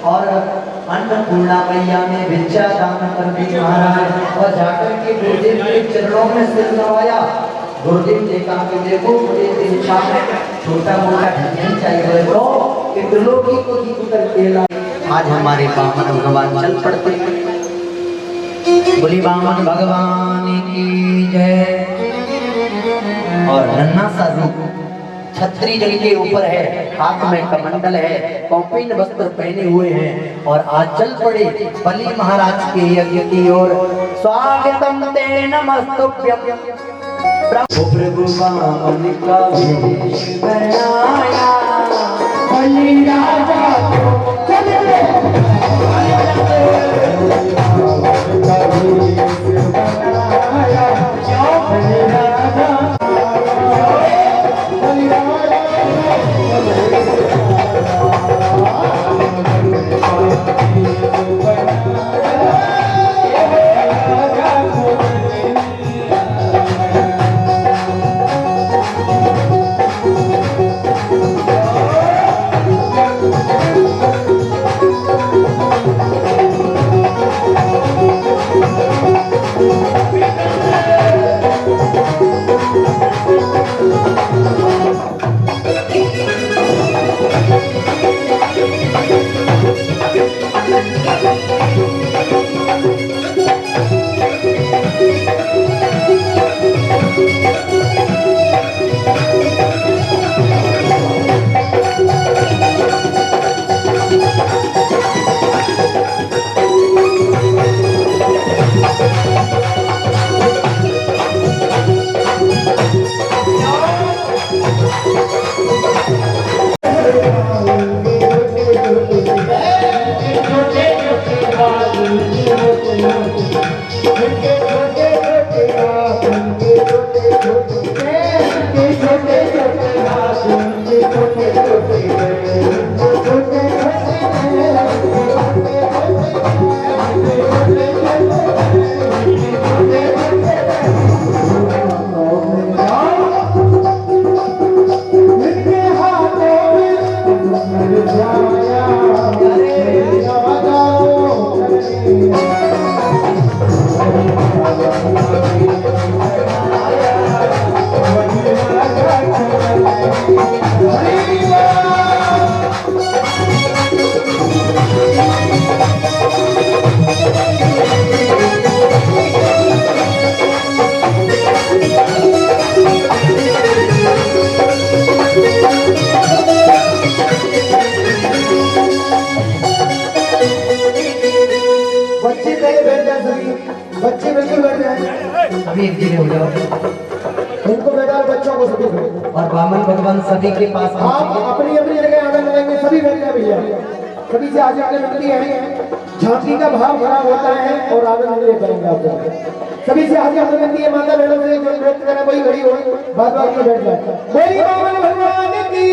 और अन्नपूर्णा मैया में भिक्षा दान कर दी महाराज और जाकर के गुरुदेव के चरणों में सिर नवाया। गुरुदेव ने कहा कि देखो मुझे इच्छा में छोटा मोटा नहीं चाहिए तो त्रिलोकी को जीत कर केला। आज हमारे बामन भगवान चल पड़ते। बोली बामन भगवान की जय। और नन्हा सा रूप छतरी जल के ऊपर है, हाथ में कमंडल है, कौपीन वस्त्र पहने हुए हैं और आज चल पड़े बलि महाराज के यज्ञ की ओर। स्वागतम ते नमस्तुभ्यं प्रभु बामन का वेश बनाया। बलि राजा और बामन भगवान सभी के पास आप अपनी अपनी जगह आगे लगाएंगे। सभी बैठ जाए भैया, सभी से आज आगे मिलती है। झांकी का भाव खराब होता है और आनंद लिए करेंगे आपको। सभी से आज आगे मिलती है। माता बहनों से जो नृत्य करना वही घड़ी हो, बात बात में बैठ जाए। बोली बामन भगवान की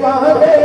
Hare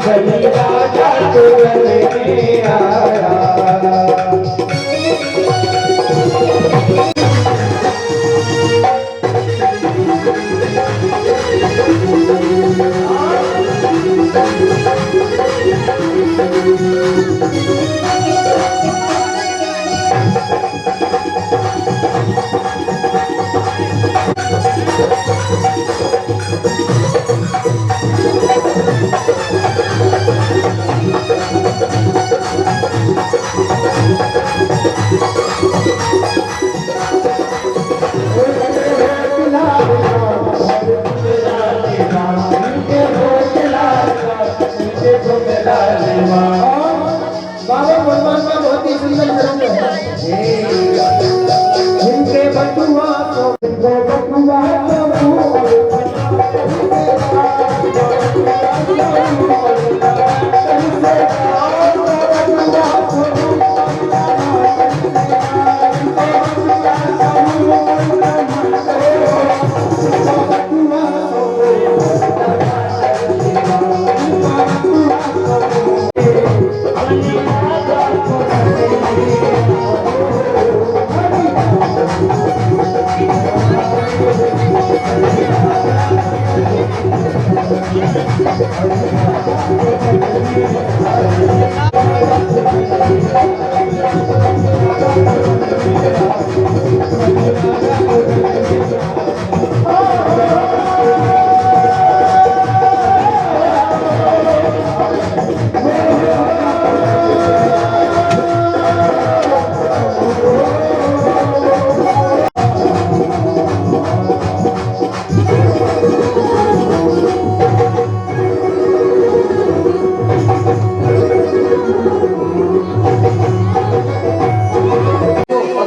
बलिराजा तुरंते आया। बाबा भगवान का बहुत ही सुंदर धर्म है। जिनके बटुआ को बटुआ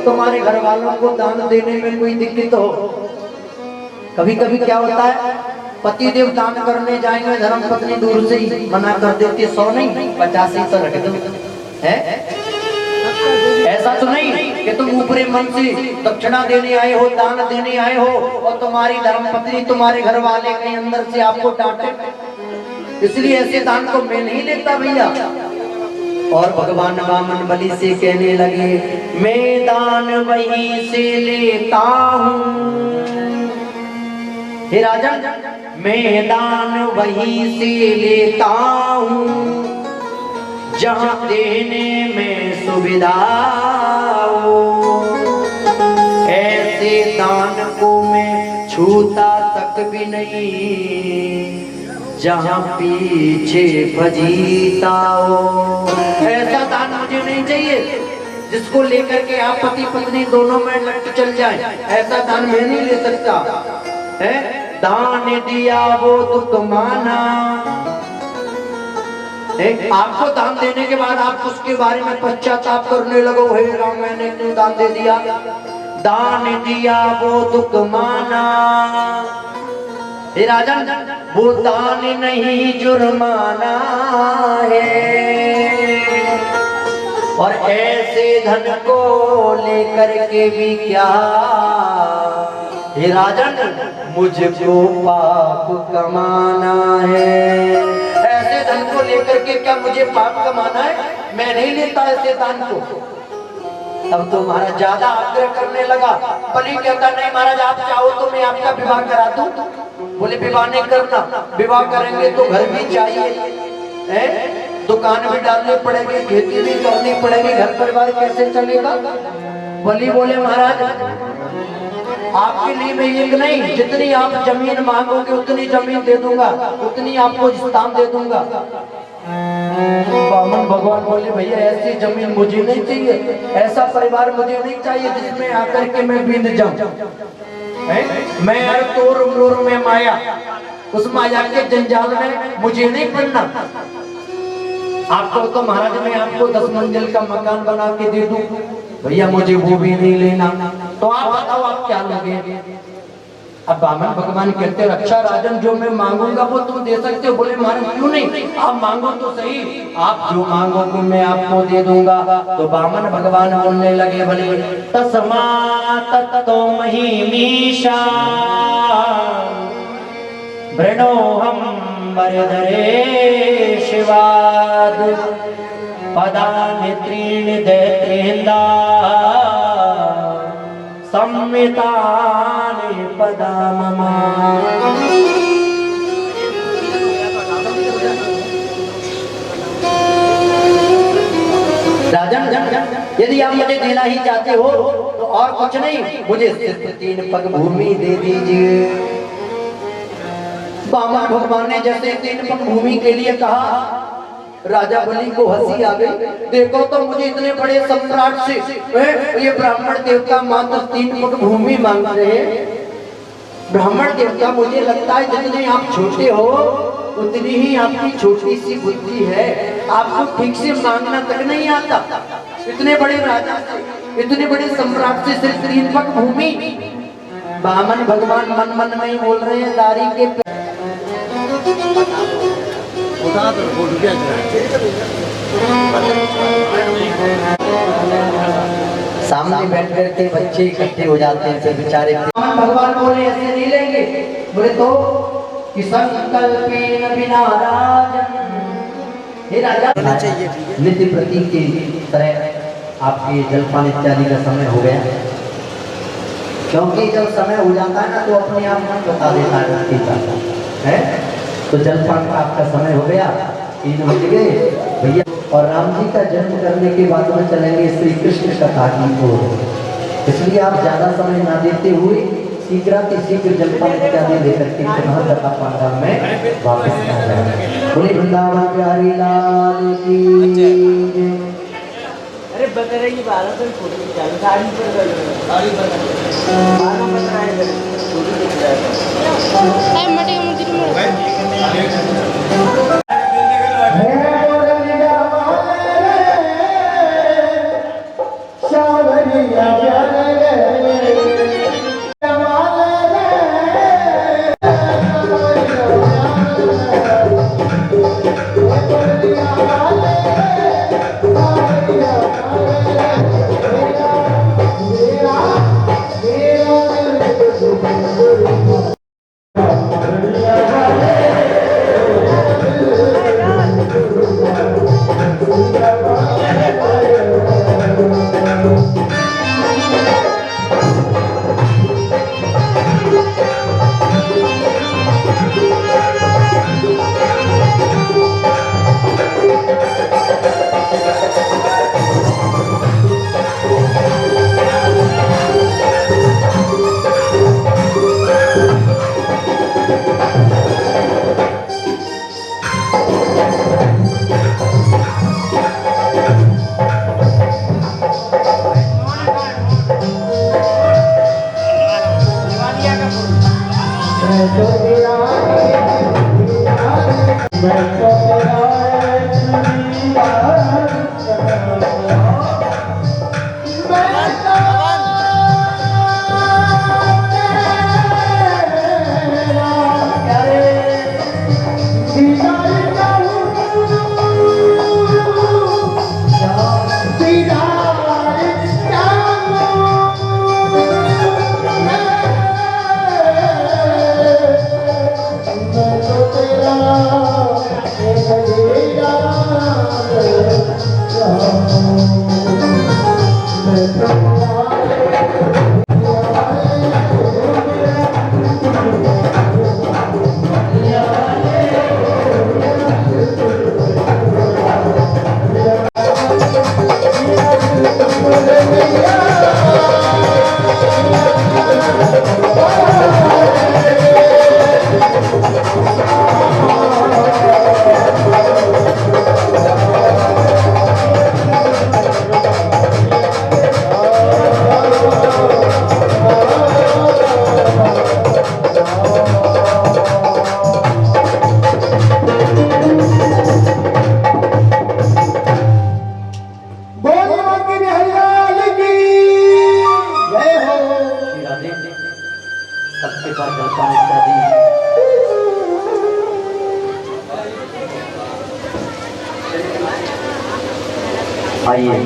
तुम्हारे घर वालों को दान देने में कोई दिक्कत हो। कभी कभी क्या होता है, पति देव दान करने जाएंगे, धर्म पत्नी दूर से ही मना कर देती है, 100 नहीं 50 ही तो रख दो, है ऐसा तो नहीं कि तुम ऊपरी मन से दक्षिणा देने आए हो, दान देने आए हो और तुम्हारी धर्म पत्नी तुम्हारे घर वाले के अंदर से आपको डांटे। इसलिए ऐसे दान को मैं नहीं लेता भैया। और भगवान वामन बलि से कहने लगे, मैं दान वहीं से लेता हूँ। हे राजन, मैं दान वहीं से लेता हूँ जहाँ देने में सुविधा हो। ऐसे दान को मैं छूता तक भी नहीं जहाँ पीछे फजीता हो। ऐसा दान मुझे नहीं चाहिए जिसको लेकर के आप पति पत्नी दोनों में लट चल जाए। ऐसा दान मैं नहीं ले सकता है। दान दिया वो दुख माना। आपको दान देने के बाद आप उसके बारे में पश्चाताप करने लगो, हे राम मैंने क्यों दान दे दिया। दान दिया वो दुख माना। हे राजन, वो दान नहीं जुर्माना है। और ऐसे धन को लेकर के भी क्या, हे राजन, मुझको पाप कमाना है। ऐसे धन को लेकर के क्या मुझे पाप कमाना है? मैं नहीं लेता ऐसे दान को। तब तो महाराज ज्यादा आग्रह करने लगा। बलि कहता, नहीं महाराज, आप चाहो तो मैं आपका विवाह करा दूं। बोले विवाह नहीं करना, विवाह करेंगे तो घर भी चाहिए, है? दुकान भी डालनी पड़ेगी, खेती भी करनी पड़ेगी, घर परिवार कैसे चलेगा। बलि बोले, महाराज आपके लिए मैं एक नहीं, जितनी आप जमीन मांगोगे उतनी जमीन दे दूंगा, उतनी आपको स्थान दे दूंगा। वामन भगवान बोले, भैया ऐसी जमीन मुझे नहीं चाहिए, ऐसा परिवार मुझे नहीं चाहिए जिसमें आकर के मैं बिंद जाऊं। मैं हर तोर मोर में माया, उस माया के जंजाल में मुझे नहीं पड़ना। आपको तो महाराज मैं आपको 10 मंजिल का मकान बना के दे दूं, भैया मुझे वो भी नहीं लेना। तो आप बताओ आप क्या लोगे। अब वामन भगवान कहते, रक्षा राजन, जो मैं मांगूंगा वो तुम दे सकते हो। बोले महाराज क्यों नहीं, आप मांगो तो सही, आप जो मांगोगे मैं आपको दे दूंगा। तो वामन भगवान बोलने लगे, बोले तस्मात् ततो महिमीशा वृणोऽहं पीताम्बर धरे शिवाद पदानि त्रीणि दैत्रेन्दा संवितानि पदा मम। राजन, यदि आप मुझे देना ही चाहते हो तो और कुछ नहीं, मुझे सिर्फ 3 पग भूमि दे दीजिए। वामन भगवान ने जैसे 3 पग भूमि के लिए कहा, राजा बलि को हंसी आ गई। देखो तो मुझे इतने बड़े सम्राट से ये ब्राह्मण देवता मात्र 3 पग भूमि मांग रहे हैं। ब्राह्मण देवता, मुझे लगता है जितने आप छोटे हो उतनी ही आपकी छोटी सी बुद्धि है, आपको ठीक से मांगना तक नहीं आता। इतने बड़े राजा से, इतने बड़े सम्राट से सिर्फ 3 पग भूमि। वामन भगवान मन मन में ही बोल रहे हैं, दारी के सामने बैठ करके बच्चे इकट्ठे हो जाते हैं, फिर बेचारे भगवान बोले ऐसे नहीं लेंगे। बोले तो कि संकल्पेन बिना राजन, हे राजा नित्य प्रति की तरह आपके जलपान इत्यादि का समय हो गया, क्योंकि जब समय हो जाता है ना तो अपने आप मन बता देता है। तो जलपान का आपका समय हो गया, 3 बज गए भैया। और राम जी का जन्म करने के बाद में चलेंगे श्री कृष्ण कथा की ओर। इसलिए आप ज्यादा समय ना देते हुए शीघ्र जलपान इत्यादि लेकर के पुनः कथा पांडाल में वापस आ जाए। बोले वृंदावन प्यारी लाल की। अरे बता रही है 12 से फोटो खिंचानी, साड़ी पर आइए।